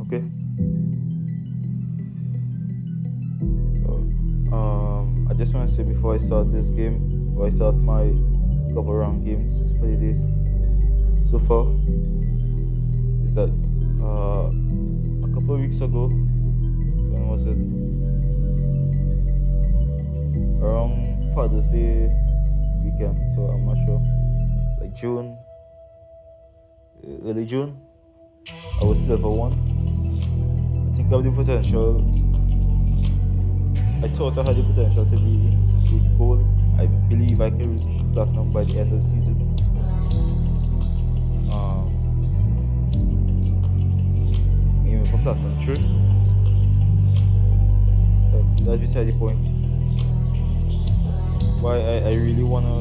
Okay. So, I just want to say before I start this game, before I start my couple round games for the days so far, is that a couple of weeks ago, when was it? Around Father's Day weekend, so I'm not sure. Like June, early June, I was silver one. I think I have the potential. I thought I had the potential to be gold. I believe I can reach platinum by the end of the season. Aiming for platinum 3. But that's beside the point. Why I really wanna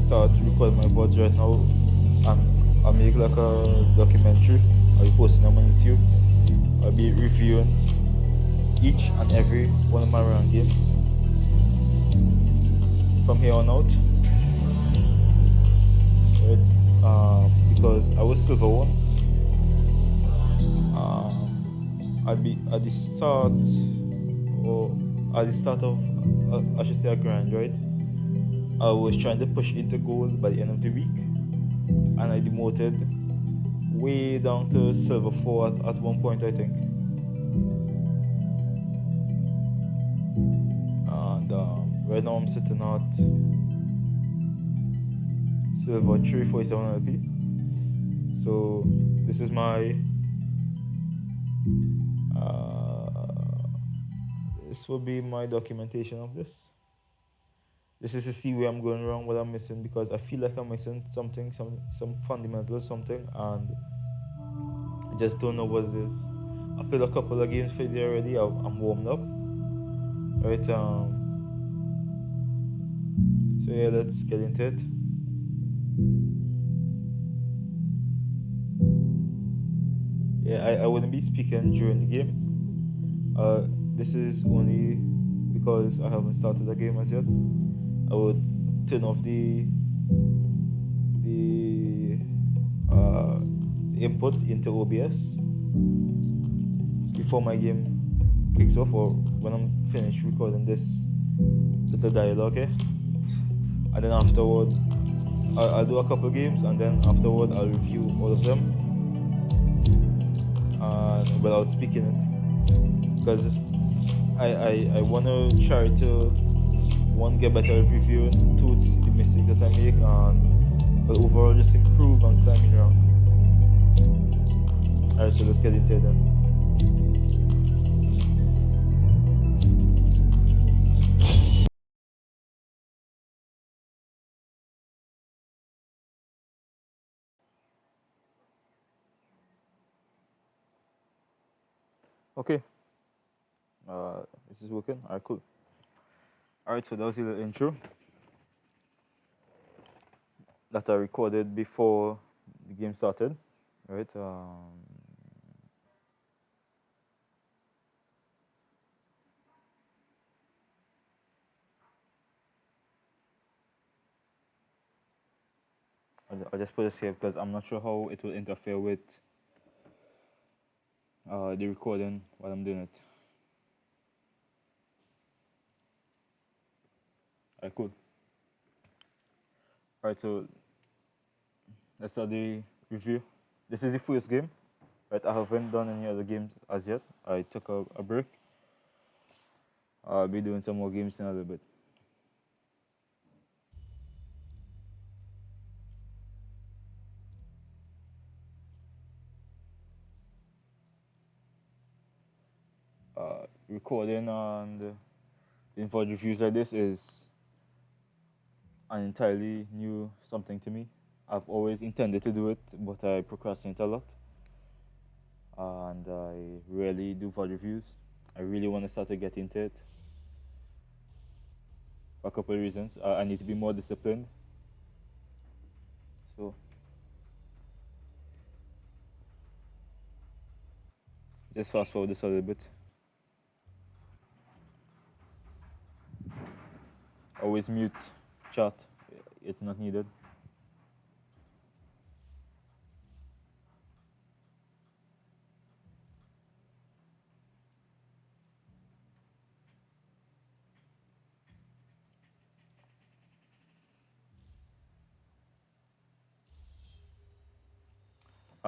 start recording my voice right now, and I'll make like a documentary. I'll be posting them on YouTube. I'll be reviewing each and every one of my round games from here on out. Right? Because I was silver one. I'd be at the start, or at the start of, I should say, a grind, right? I was trying to push into gold by the end of the week, and I demoted way down to silver 4 at one point, I think. And right now I'm sitting at silver 347 LP. So this is my this will be my documentation of this. This is to see where I'm going wrong, what I'm missing, because I feel like I'm missing something, some fundamental something, and I just don't know what it is. I played a couple of games for you already. I'm warmed up, right? So yeah, let's get into it. Yeah, I wouldn't be speaking during the game. This is only because I haven't started the game as yet. I would turn off the input into OBS before my game kicks off, or when I'm finished recording this little dialogue, okay? And then afterward, I'll do a couple games, and then afterward I'll review all of them, and without speaking it, because I wanna try to, one, get better at reviewing, two, to see the mistakes that I make, and but overall just improve and climbing rank. Alright, so let's get into it then. Okay. This is working. Alright, cool. Alright, so that was the little intro that I recorded before the game started. Right. I'll just put this here because I'm not sure how it will interfere with the recording while I'm doing it. Alright, cool. Alright, so let's start the review. This is the first game. Right, I haven't done any other games as yet. I took a break. I'll be doing some more games in a little bit. Recording and doing for reviews like this is an entirely new something to me. I've always intended to do it, but I procrastinate a lot, and I rarely do VOD reviews. I really want to start to get into it for a couple of reasons. I need to be more disciplined. So just fast forward this a little bit. Always mute chat. It's not needed.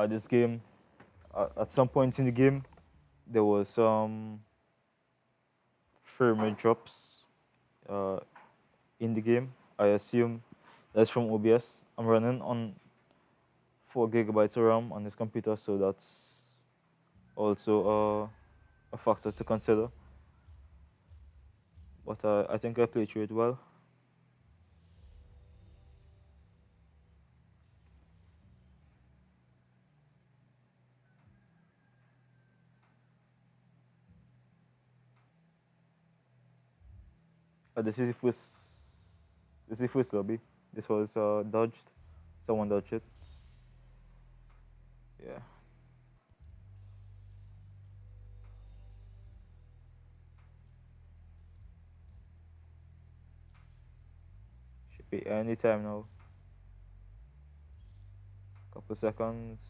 This game, at some point in the game, there was some firmware drops uh, in the game. I assume that's from OBS. I'm running on 4 gigabytes of RAM on this computer, so that's also a factor to consider. But I think I played through it well. This is the first. This is the first lobby. This was dodged. Someone dodged it. Yeah. Should be any time now. Couple seconds.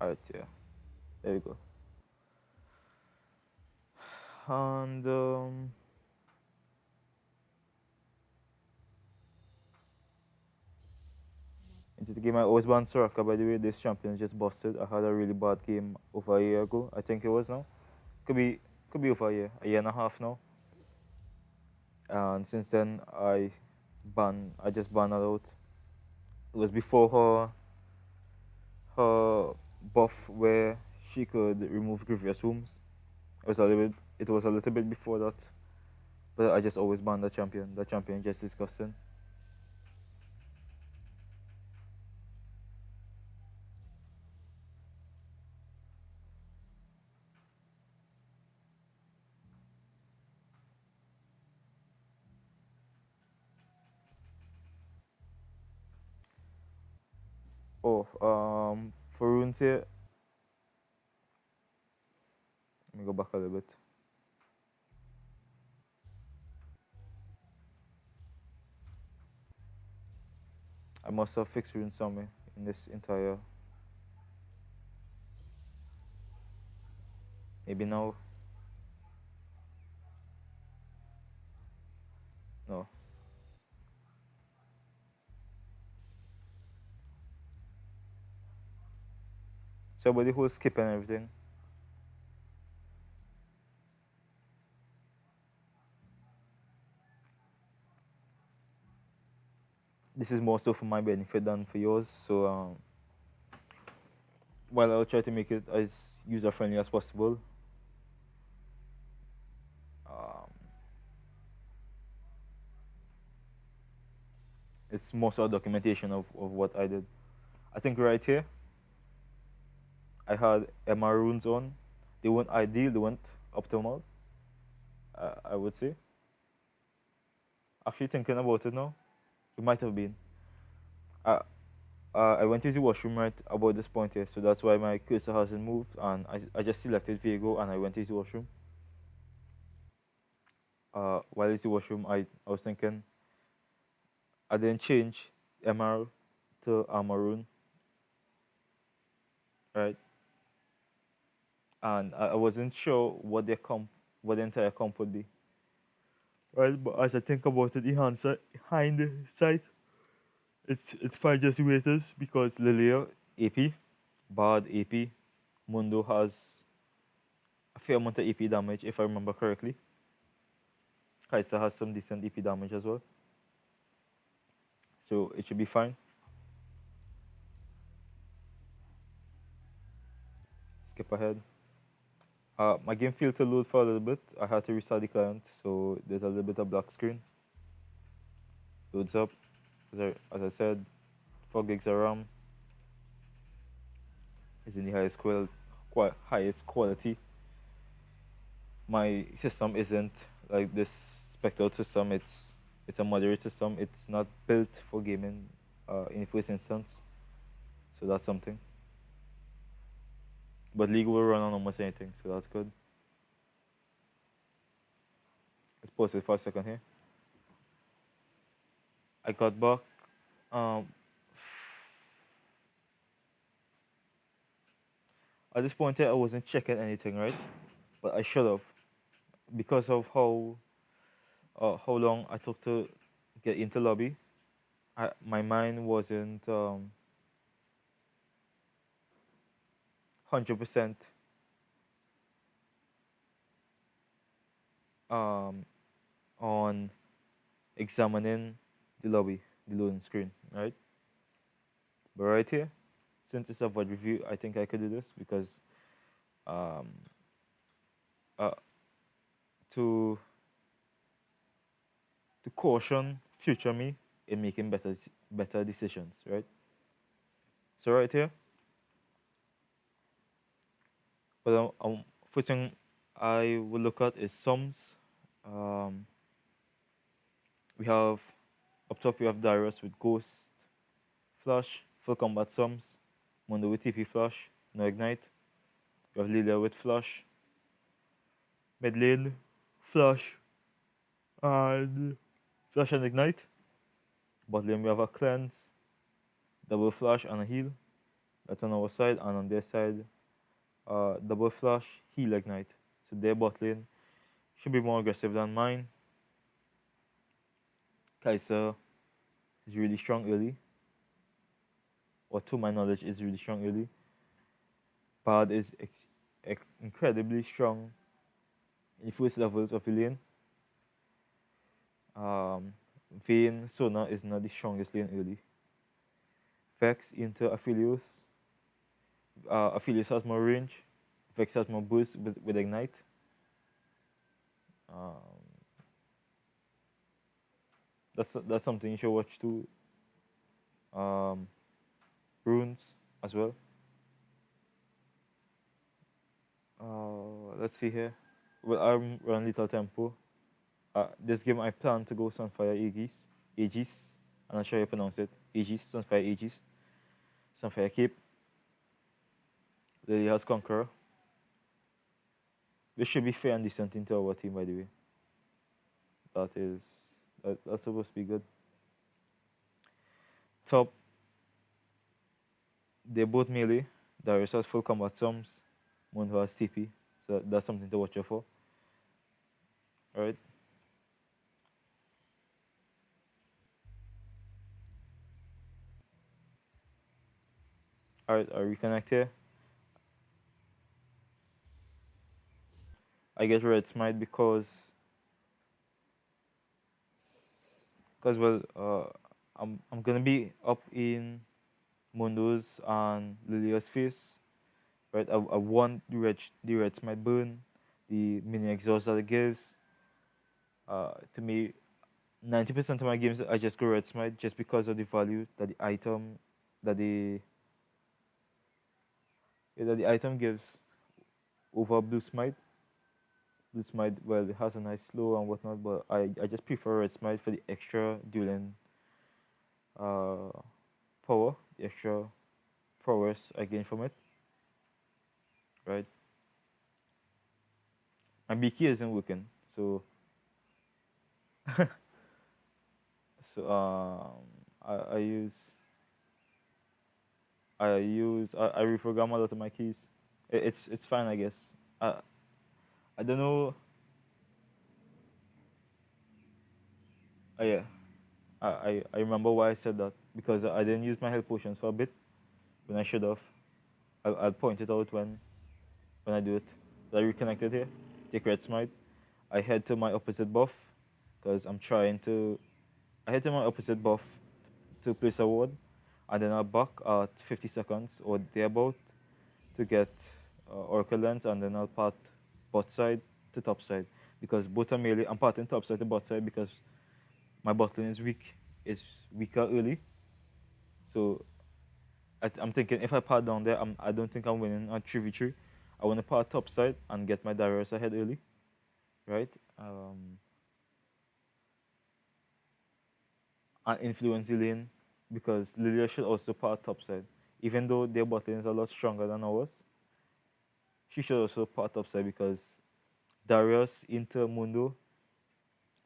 Alright, yeah. There we go. And into the game, I always ban Soraka. By the way, this champion is just busted. I had a really bad game over a year ago. I think it was now. Could be over a year and a half now. And since then, I just banned her out. It was before her buff where she could remove grievous wounds. It was a little bit before that, but I just always banned the champion. The champion just disgusting. Oh, for runes here, let me go back a little bit. I must have fixed runes somewhere in this entire. Maybe now. No. Somebody who's skipping everything. This is more so for my benefit than for yours. So while I'll try to make it as user friendly as possible, um, it's more so a documentation of what I did. I think right here, I had MR runes on. They weren't ideal, they weren't optimal, I would say. Actually, thinking about it now, it might have been. Uh, I went to the washroom right about this point here, so that's why my cursor hasn't moved, and I just selected Viego and I went to the washroom. While in the washroom, I was thinking, I didn't change MR to Amaroon, right? And I wasn't sure what the entire comp would be. Right, but as I think about it, the hindsight, it's fine just wait because Lillia AP, Bard AP, Mundo has a fair amount of AP damage if I remember correctly. Kai'Sa has some decent AP damage as well, so it should be fine. Skip ahead. My game failed to load for a little bit. I had to restart the client, so there's a little bit of black screen. Loads up. As I said, 4 gigs of RAM is in the highest quality. My system isn't like this spectral system. It's a moderate system. It's not built for gaming in first instance, so that's something. But League will run on almost anything, so that's good. Let's pause it for a second here. I got back. Um, at this point here, I wasn't checking anything, right? But I should have, because of how how long I took to get into lobby. My mind wasn't 100% um, on examining the lobby, the loading screen, right? But right here, since it's a VOD review, I think I could do this because um, uh, to to caution future me in making better decisions, right? So right here, what first thing I will look at is sums. Um, we have up top we have Darius with Ghost Flash, full combat sums, Mundo with TP Flash, no ignite. We have Lillia with Flash, mid lane, Flash, and Flash and ignite. Bot lane we have a cleanse, double flash and a heal. That's on our side, and on their side, double flash, heal ignite. So their bot lane should be more aggressive than mine. Kaiser is really strong early, or to my knowledge, is really strong early. Bard is incredibly strong in the first levels of the lane. Um, Vayne Sona is not the strongest lane early. Vex into Aphelios. Aphelios has more range. Vex has more boost with Ignite. Um, that's something you should watch too. Um, Runes as well. Let's see here. Well, I'm running little tempo. This game I plan to go Sunfire Aegis. Aegis. I'm not sure how you pronounce it. Aegis, Sunfire Aegis. Sunfire Cape. Lily has Conqueror. This should be fair and decent into our team, by the way. That is that's supposed to be good. Top, they're both melee. Darius has full combat sums. Mundo has TP. So that's something to watch out for. Alright. Alright, I reconnect here. I get red smite because well I'm gonna be up in Mundo's and Lilia's face. Right? I want the red smite burn, the mini exhaust that it gives. To me, 90% of my games I just go red smite just because of the value that the item that the that the item gives over blue smite. Blue smite, well, it has a nice slow and whatnot, but I just prefer red smite for the extra dueling uh, power, the extra prowess I gain from it, right? My BK isn't working, so I use I reprogram a lot of my keys. It's fine, I guess. I don't know. Yeah, I remember why I said that because I didn't use my health potions for a bit when I should have. I'll point it out when I do it. So I reconnected here. Take red smite. I head to my opposite buff because I'm trying to. I head to my opposite buff to place a ward, and then I'll back at 50 seconds or thereabout to get Oracle Lens, and then I'll part bot side to top side because both are melee. I'm parting top side to bot side because my bot lane is weak. It's weaker early, so I'm thinking if I part down there, I don't think I'm winning on 3v3. I want to part top side and get my Darius ahead early, right? And influence the lane because Lilia should also part top side. Even though their bot lane is a lot stronger than ours, she should also part top side because Darius into Mundo.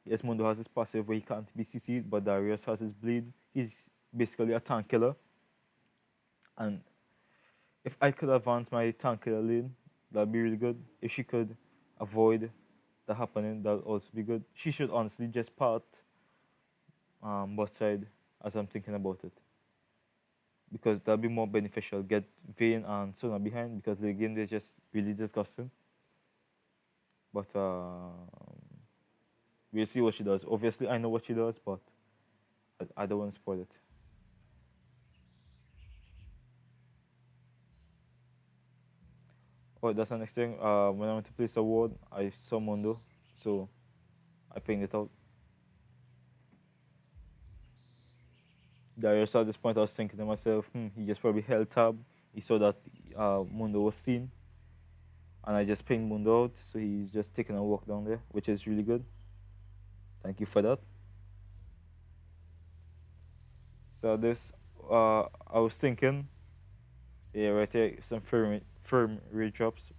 Yes, Mundo has his passive where he can't be CC'd, but Darius has his bleed. He's basically a tank killer. And if I could advance my tank killer lane, that'd be really good. If she could avoid that happening, that'll also be good. She should honestly just part both side as I'm thinking about it. Because that'll be more beneficial. Get Vayne and Sona behind because the game they're just really disgusting. But we'll see what she does. Obviously I know what she does, but I don't want to spoil it. Oh, that's the next thing. When I went to place a ward, I saw Mondo, so I pinged it out. Darius at this point I was thinking to myself, he just probably held tab. He saw that Mundo was seen, and I just pinged Mundo out, so he's just taking a walk down there, which is really good. Thank you for that. So this, I was thinking, yeah, right there, some firm rate drops.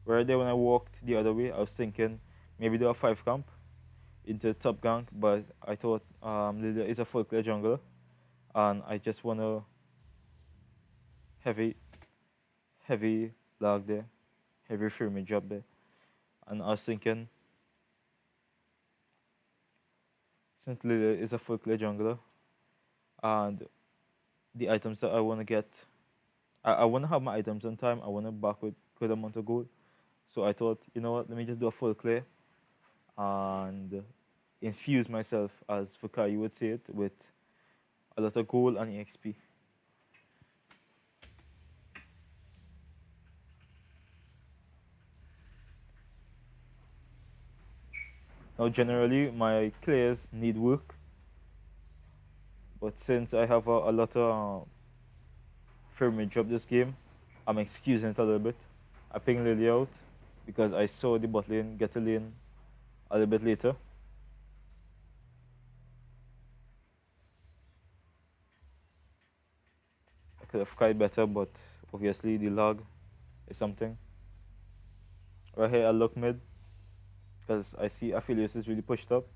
Right there when I walked the other way, I was thinking maybe do a 5 camp into top gank, but I thought Lillia is a full clear jungler, and I just wanna heavy heavy lag there, heavy firm drop there. And I was thinking, since Lillia is a full clear jungler, and the items that I want to get, I want to have my items on time. I want to back with good amount of gold. So I thought, you know what, let me just do a full clear and infuse myself, as Fukai would say it, with a lot of gold and EXP. Now, generally, my clears need work, but since I have a lot of firmware drop this game, I'm excusing it a little bit. I ping Lily out because I saw the bot lane get a lane a little bit later. I could have tried better, but obviously the lag is something. Right here, I look mid because I see Aphelios is really pushed up.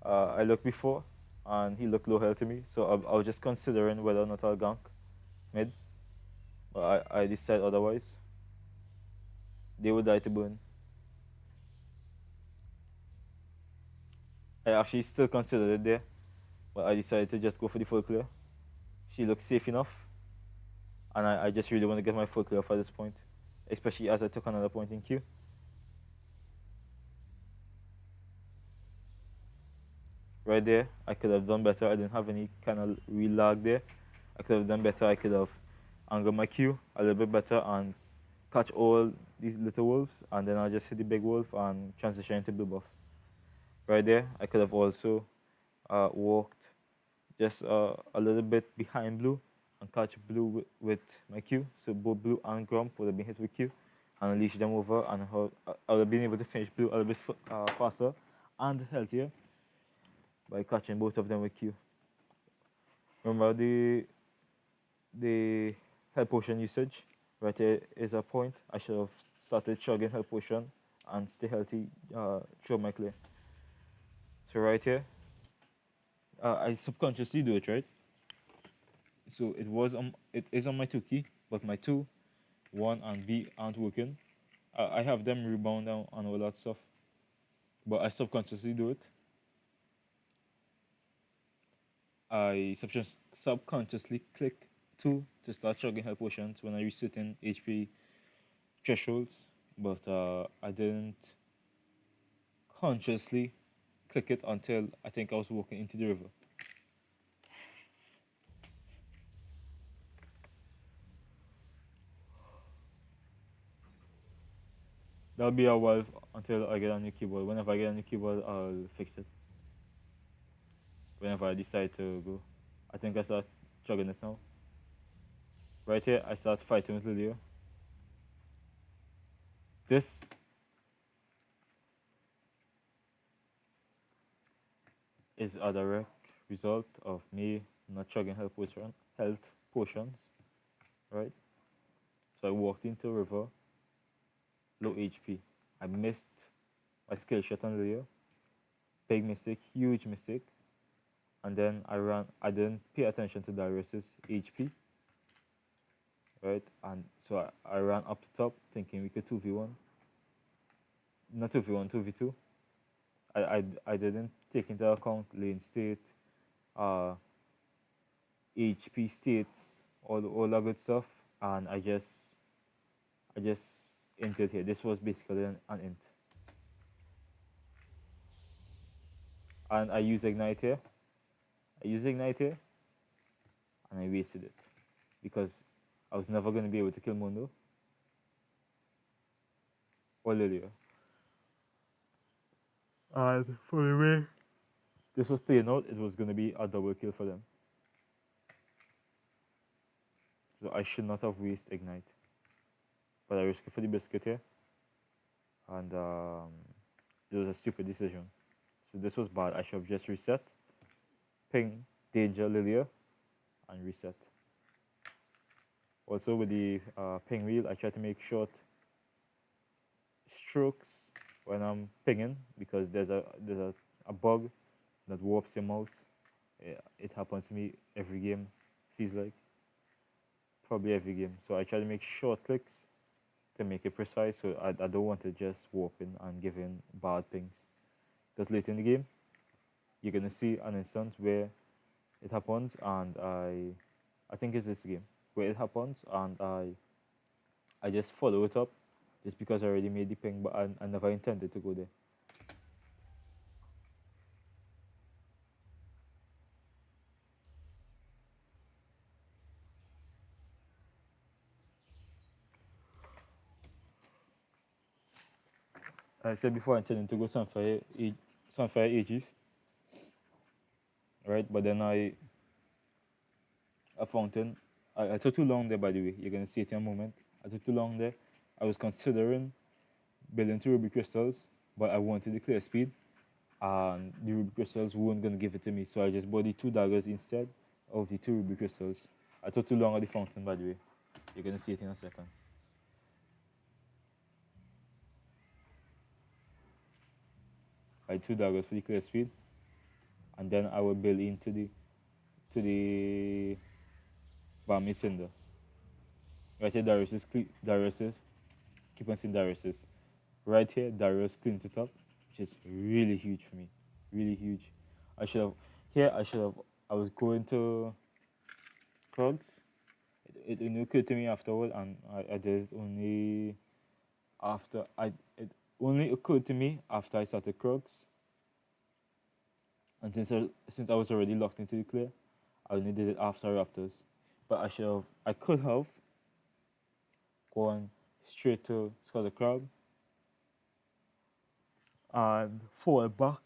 I looked before and he looked low health to me, so I was just considering whether or not I'll gank mid, but I decided otherwise. They would die to burn. I actually still considered it there, but I decided to just go for the full clear. She looks safe enough, and I just really want to get my full clear off at this point, especially as I took another point in queue. Right there, I could have done better. I didn't have any kind of real lag there. I could have done better. I could have angled my queue a little bit better and catch all these little wolves, and then I'll just hit the big wolf and transition into blue buff. Right there, I could have also walked just a little bit behind blue and catch blue with my Q. So both blue and Grump would have been hit with Q and unleash them over, and I would have been able to finish blue a little bit faster and healthier by catching both of them with Q. Remember the health potion usage? Right here is a point. I should have started chugging health potion and stay healthy through my clear. So right here, I subconsciously do it, right? So it is on my 2 key, but my 2, 1 and B aren't working. I have them rebound down and all that stuff, but I subconsciously do it. I subconsciously click 2 to start chugging health potions when I reach certain HP thresholds, but I didn't consciously click it until I think I was walking into the river. That'll be a while until I get a new keyboard. Whenever I get a new keyboard, I'll fix it. Whenever I decide to go. I think I start chugging it now. Right here, I start fighting with Lillia. This is a direct result of me not chugging health potions, right? So I walked into a river, low HP. I missed my skill shot on Lillia. Big mistake, huge mistake. And then I didn't pay attention to Darius's HP, right? And so I ran up the top thinking we could 2v1. not 2v1, 2v2. I didn't take into account lane state, uh, HP states, all that good stuff, and I just entered here. This was basically an int, and I use ignite here. I use ignite here, and I wasted it because I was never going to be able to kill Mundo or Lillia. And for the way this was playing out, it was going to be a double kill for them. So I should not have wasted ignite, but I risked it for the biscuit here, and it was a stupid decision. So this was bad. I should have just reset, ping, danger, Lillia, and reset. Also with the ping wheel, I try to make short strokes when I'm pinging because there's a bug that warps your mouse. Yeah, it happens to me every game, feels like. Probably every game. So I try to make short clicks to make it precise, so I don't want to just warp in and give in bad pings. Because late in the game, you're gonna see an instance where it happens, and I think it's this game where it happens, and I just follow it up, just because I already made the ping, but I never intended to go there. I said before I intended to go Sunfire Ages, right? But then a fountain. I took too long there, by the way. You're gonna see it in a moment. I took too long there. I was considering building 2 ruby crystals, but I wanted the clear speed, and the ruby crystals weren't gonna give it to me, so I just bought the 2 daggers instead of the 2 ruby crystals. I took too long at the fountain, by the way. You're gonna see it in a second. I had 2 daggers for the clear speed, and then I will build into the Bami Cinder. Right here, Darius's, keep on saying Darius's. Right here, Darius cleans it up, which is really huge for me. Really huge. I should have, I was going to Krugs. It only occurred to me afterward, and I did it only after it only occurred to me after I started Krugs. And since I was already locked into the clear, I only did it after Raptors. But I could have gone straight to Skull Crab and fall back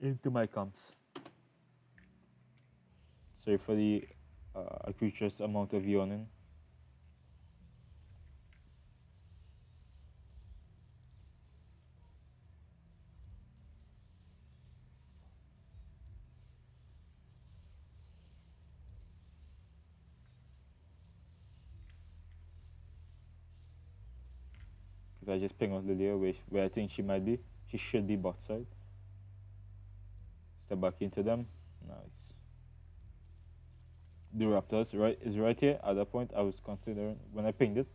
into my camps. Sorry for the egregious amount of yawning. Because I just ping out Lillia where I think she might be. She should be bot side. Step back into them. Nice. The Raptors is right here. At that point, I was considering, when I pinged it,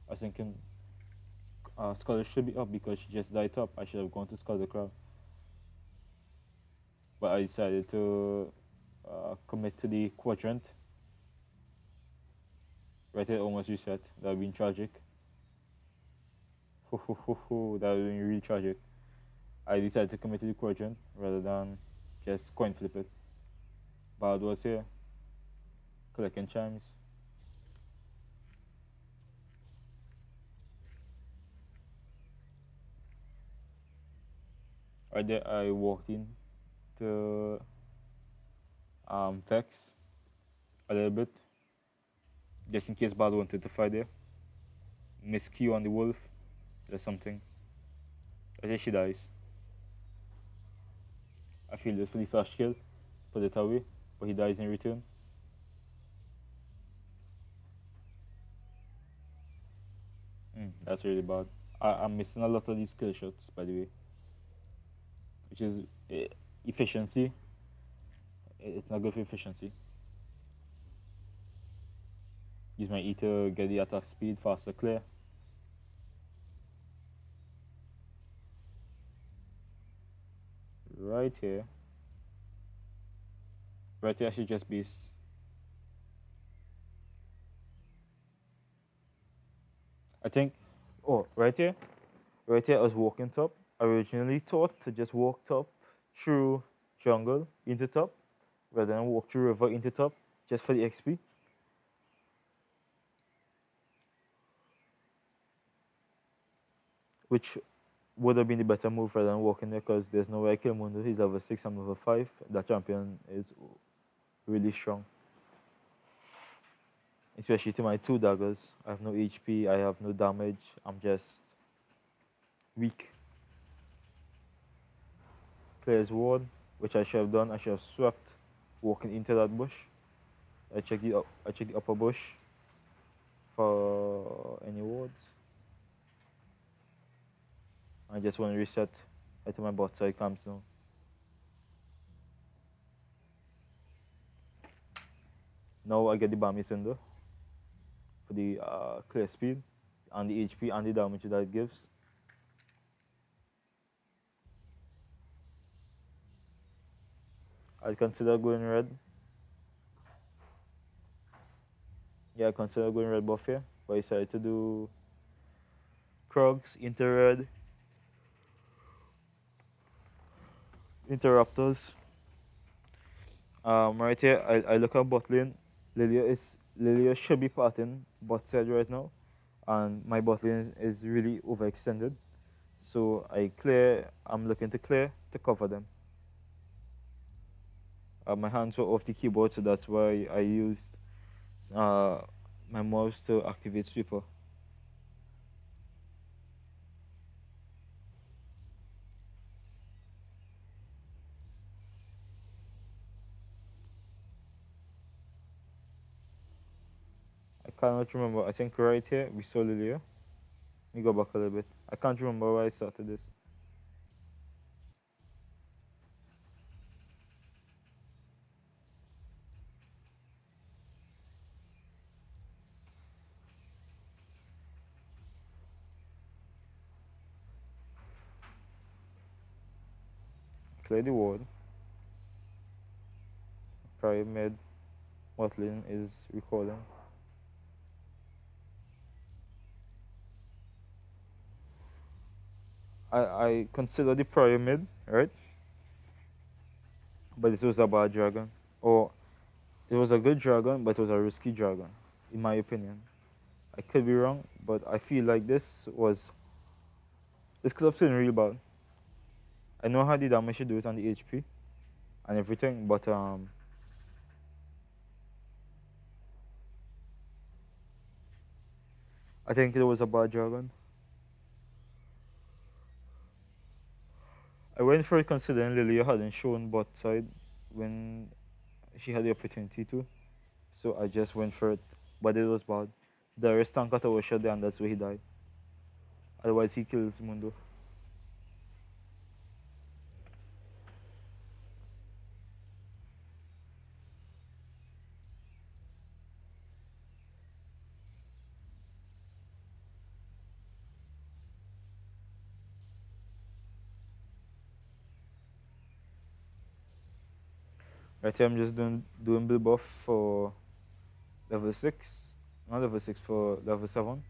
I was thinking Scholar should be up because she just died top. I should have gone to Skull the Crowd. But I decided to commit to the quadrant. Right here, almost reset. That would have been tragic. That would have been really tragic. I decided to commit to the quadrant rather than just coin flip it. Bad was here. Collecting chimes. Right there, I walked in to Vex a little bit, just in case Bad wanted to fight there. Miss Q on the wolf, or something. I think she dies. I feel this for the flash kill, put it away, but he dies in return. That's really bad. I'm missing a lot of these kill shots, by the way, which is efficiency. It's not good for efficiency. Use my E to get the attack speed faster, clear. right here, right here I should just base. I think, oh, right here I was walking top. I originally thought to just walk top through jungle into top rather than walk through river into top just for the XP, which would have been the better move rather than walking there because there's no way I kill Mundo. He's level 6, I'm level 5. That champion is really strong, especially to my two daggers. I have no HP, I have no damage, I'm just weak. Player's ward, which I should have done. I should have swept walking into that bush. I check the upper bush for any wards. I just want to reset. Head to my bot side camps now. Now I get the Bami Cinder for the clear speed and the HP and the damage that it gives. I consider going red. Yeah, I consider going red buff here. But I decided to do Krogs, into red, Interrupters. Right here, I look at bot lane. Lillia should be parting bot side right now, and my bot lane is really overextended. So I'm looking to clear to cover them. My hands were off the keyboard, so that's why I used uh, my mouse to activate sweeper. I cannot remember. I think right here we saw Lillia. Let me go back a little bit. I can't remember where I started this. Clear the ward. Prior mid. Motlin is recalling. I consider the prior mid, right? But this was a bad dragon. Or it was a good dragon, but it was a risky dragon, in my opinion. I could be wrong, but I feel like this could have been real bad. I know how the damage should do it on the HP and everything, but I think it was a bad dragon. I went for it considering Lilia hadn't shown bot side when she had the opportunity to, so I just went for it, but it was bad. The rest tank got overshot there, and that's where he died. Otherwise, he kills Mundo. Right here, I'm just doing build buff for level 6, not level 6, for level 7.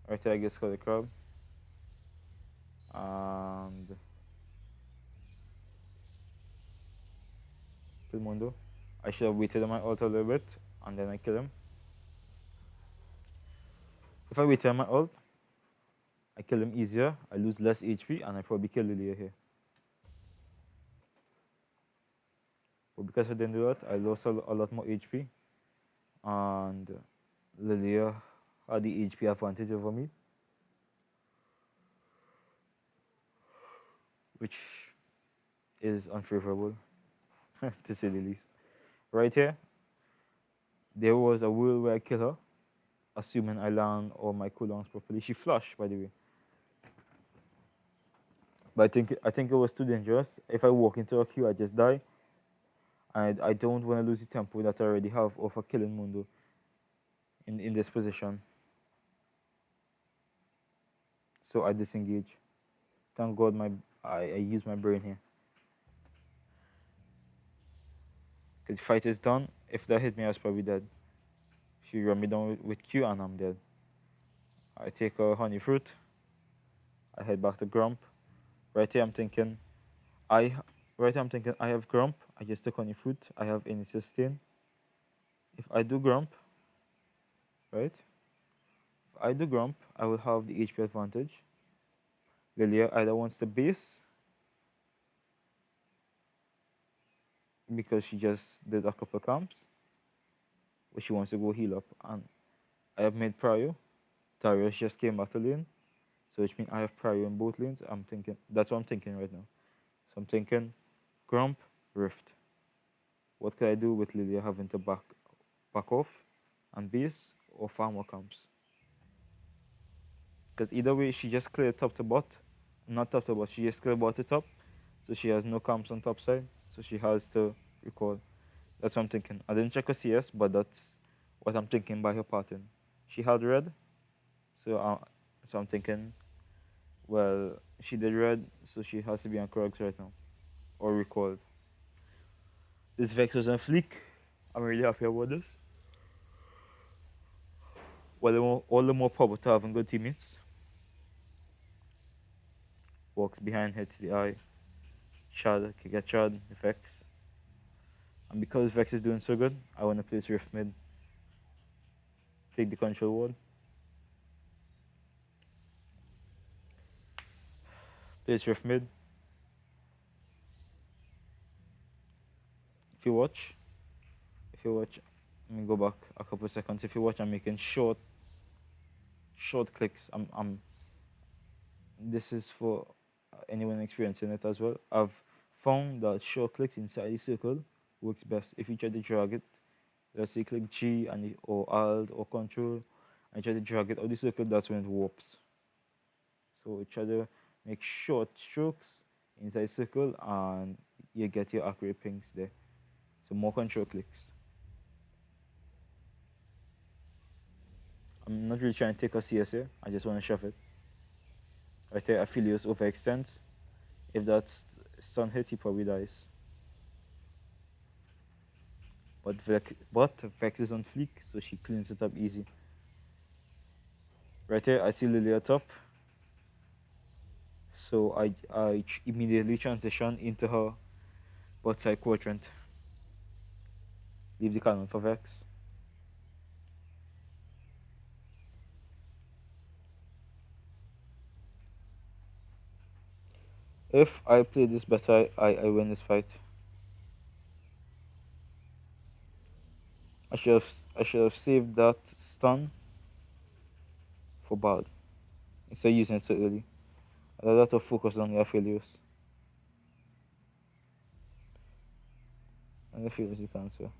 Right here, I get Scully Crab. And kill Mundo. I should have waited on my ult a little bit, and then I kill him. If I waited on my ult, I kill him easier, I lose less HP, and I probably kill Lilia here. But because I didn't do that, I lost a lot more HP, and Lilia had the HP advantage over me, which is unfavorable, to say the least. Right here, there was a world where I kill her, assuming I land all my cooldowns properly. She flashed, by the way. But I think it was too dangerous. If I walk into a queue, I just die. And I don't want to lose the tempo that I already have of a killing Mundo in this position. So I disengage. Thank God I use my brain here. Because the fight is done. If that hit me, I was probably dead. She run me down with Q and I'm dead. I take a honey fruit. I head back to Grump. Right here I'm thinking I right here I'm thinking I have Grump. I just took honey fruit. I have any sustain. If I do Grump, right? If I do Grump, I will have the HP advantage. Lillia either wants the base because she just did a couple of camps, or she wants to go heal up. And I have made Prio. Darius just came back to lane, so which means I have Prio in both lanes. I'm thinking that's what I'm thinking right now. So I'm thinking Grump, Rift. What could I do with Lillia having to back off and base or farm more camps? Because either way, she just cleared top to bot. Not top to bot, she just cleared bot to top. So she has no camps on top side. So she has to recall. That's what I'm thinking. I didn't check her CS, but that's what I'm thinking by her pattern. She had red, so I'm thinking, well, she did red, so she has to be on Krugs right now, or recalled. This Vex was on fleek. I'm really happy about this. Well, all the more power to having good teammates. Walks behind, hits the eye. Chad, can get Chad, Vex. And because Vex is doing so good, I want to place Rift mid. Take the control ward. Place Rift mid. If you watch, let me go back a couple of seconds. If you watch, I'm making short clicks. This is for anyone experiencing it as well. I've found that short clicks inside the circle works best. If you try to drag it, let's say click G or Alt or Control, and try to drag it out the circle, that's when it warps. So try to make short strokes inside circle, and you get your accurate pings there. So more control clicks. I'm not really trying to take a CS here. I just want to shove it. Right there, Aphelios overextends. If that's stun hit, he probably dies. But Vex is on fleek, so she cleans it up easy. Right here, I see Lillia top. So I immediately transition into her bot side quadrant. Leave the cannon for Vex. If I play this better, I win this fight. I should have saved that stun for bad instead of using it so early. I had to focus on the failures. And the failures you can answer.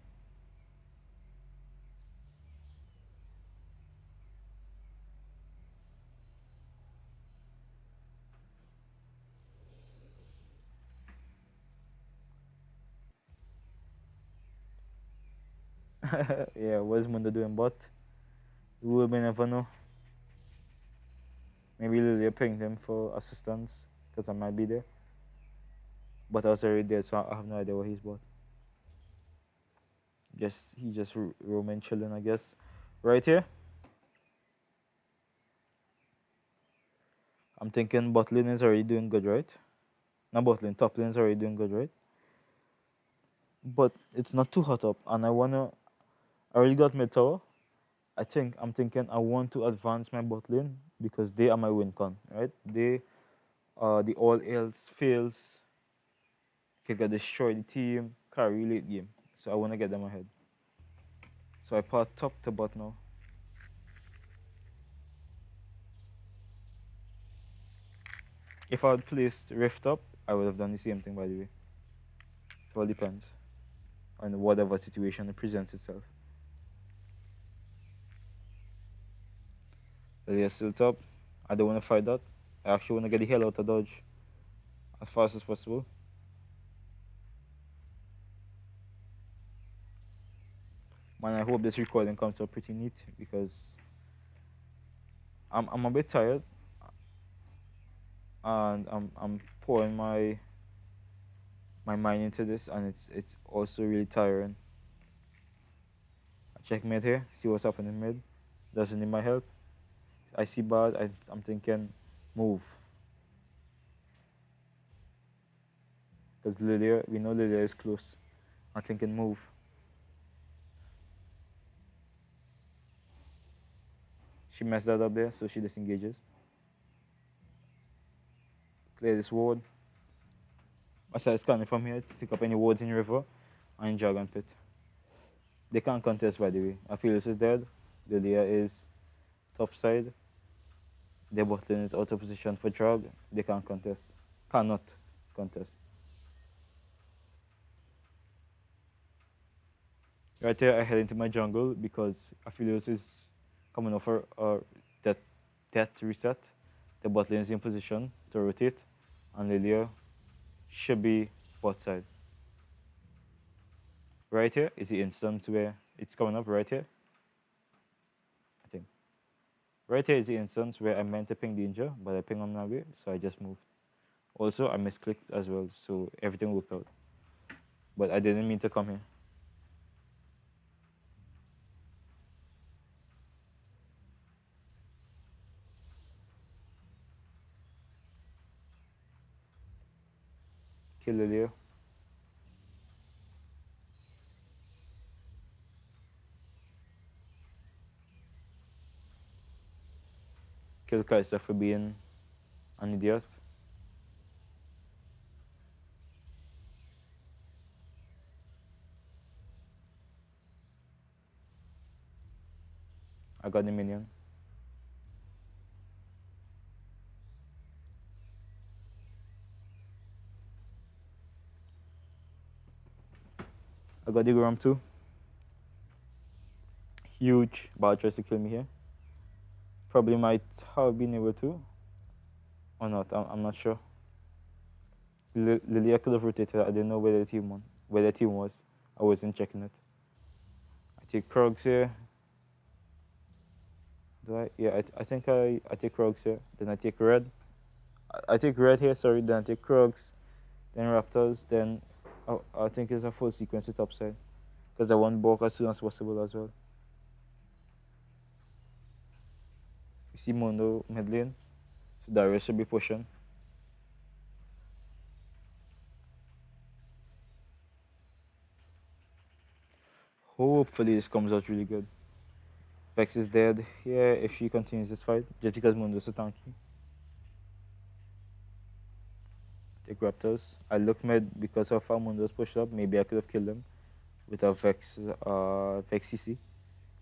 Yeah, what's Mundo doing bot? We may never know. Maybe Lilia pinged him for assistance because I might be there. But I was already there, so I have no idea what he's bought. Guess he just roaming chilling, I guess. Right here, I'm thinking bot lane is already doing good, right? Not bot lane, top lane is already doing good, right? But it's not too hot up, and I already got mid tower. I'm thinking I want to advance my bot lane because they are my win con, right? They the all else fails, can get destroy the team, carry late game. So I want to get them ahead. So I pass top to bot now. If I had placed Rift up, I would have done the same thing, by the way. It all depends on whatever situation it presents itself. They're still top. I don't want to fight that. I actually want to get the hell out of Dodge as fast as possible. Man, I hope this recording comes out pretty neat because I'm a bit tired. and I'm pouring my mind into this, and it's also really tiring. I check mid here, see what's happening mid. Doesn't need my help. I see bad. I'm thinking move, because Lillia, we know Lillia is close. I'm thinking move. She messed that up there, so she disengages. Clear this ward. I started scanning from here to pick up any wards in river and in dragon pit. They can't contest, by the way. Aphelios is dead. Lillia is top side. Their bot lane is out of position for drag. They can't contest. Cannot contest. Right here, I head into my jungle because Aphelios is coming off that death reset. The bot lane is in position to rotate, and Lillia should be bot side. Right here is the instance where it's coming up right here, I think. Right here is the instance where I meant to ping danger, but I ping on my way, so I just moved. Also, I misclicked as well, so everything worked out. But I didn't mean to come here. Kill Lillia. Kill Kaiser for being an idiot. I got the minion. I got the Grom too. Huge. Bard tries to kill me here. Probably might have been able to. Or not, I'm not sure. Lilia could have rotated. I didn't know where the team won. Where the team was. I wasn't checking it. I take Krogs here. Do I? Yeah, I think I take Krogs here. Then I take red. I take red here, sorry. Then I take Krogs. Then Raptors. Then I think it's a full sequence to topside. Because I want Bork as soon as possible as well. You see Mondo mid lane. So Darius should be pushing. Hopefully this comes out really good. Vex is dead here if she continues this fight, just because Mundo's so tanky. Take Raptors. I look mid because of how Mundo's pushed up. Maybe I could have killed him with a Vex CC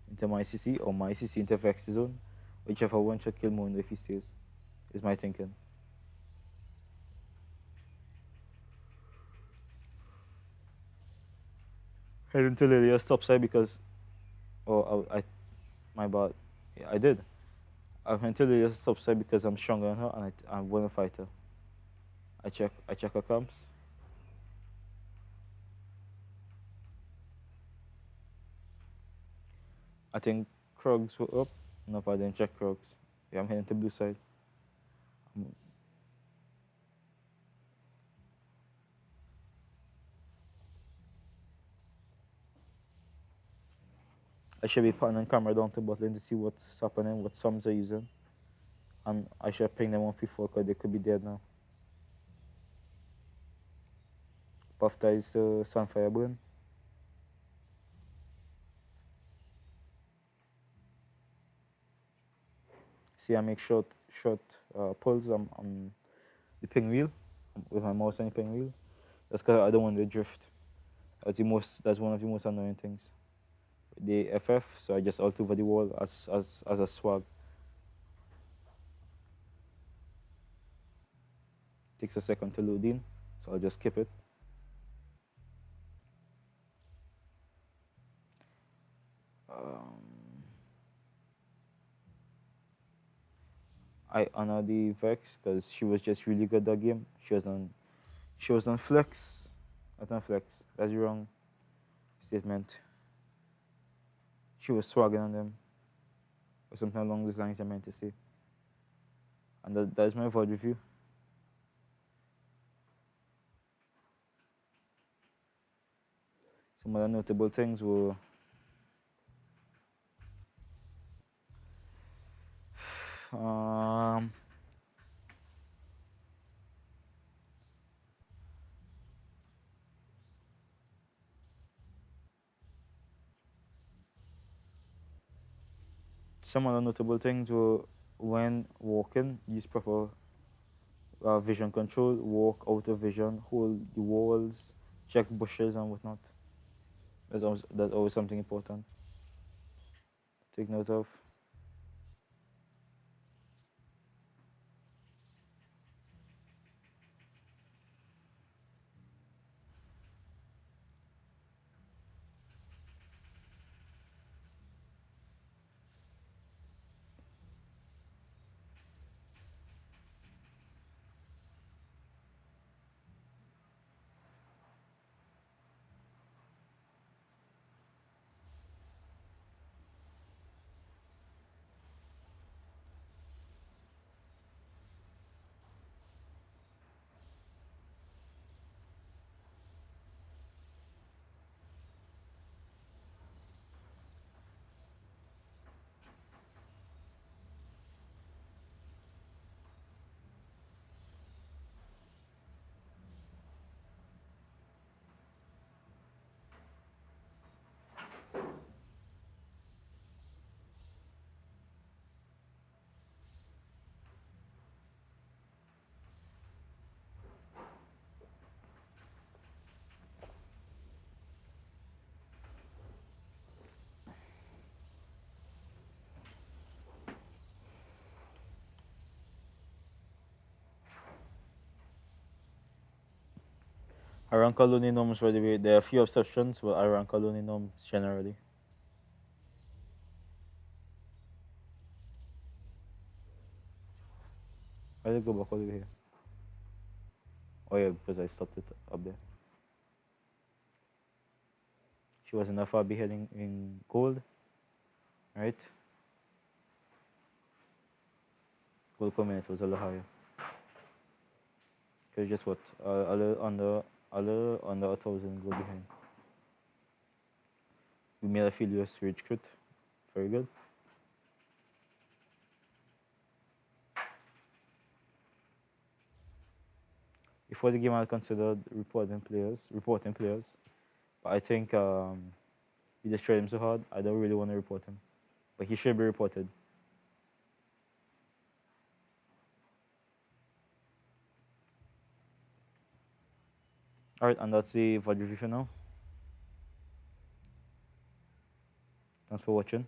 into my CC or my CC into Vex zone. Whichever one should kill Mundo if he stays, is my thinking. Head into Lilia's top side because, oh, my bad. Yeah, I did. I went to Lilia's top side because I'm stronger than her and I want to fight her. I check her comps. I think Krogs were up. Nope, I didn't check Krogs. Yeah, I'm heading to blue side. I should be putting on camera down to bot lane to see what's happening, what sums are using. And I should ping them off before because they could be dead now. Buff ties to Sunfire Burn. See, I make short pulls on the ping wheel with my mouse on the ping wheel. That's because I don't want to drift. That's one of the most annoying things. The FF, so I just alt over the wall as a swag. Takes a second to load in, so I'll just skip it. I honor the Vex because she was just really good that game. She was on flex. Not on flex. That's the wrong statement. She was swagging on them. Or something along those lines I meant to say. And that is my VOD review. Some other notable things were um, some other notable things were when walking, use proper vision control, walk out of vision, hold the walls, check bushes and whatnot. That's always something important. Take note of. Around colony norms, by the way, there are a few exceptions, but around colony norms generally. I did go back all the way here. Oh yeah, because I stopped it up there. She wasn't that far behind in gold, right? Gold per minute was a lot higher. Cause just what? a little under 1,000 go behind. We made a Philios Ridge crit. Very good. Before the game, I considered reporting players, but I think he destroyed him so hard. I don't really want to report him, but he should be reported. All right, and that's the VOD review for now. Thanks for watching.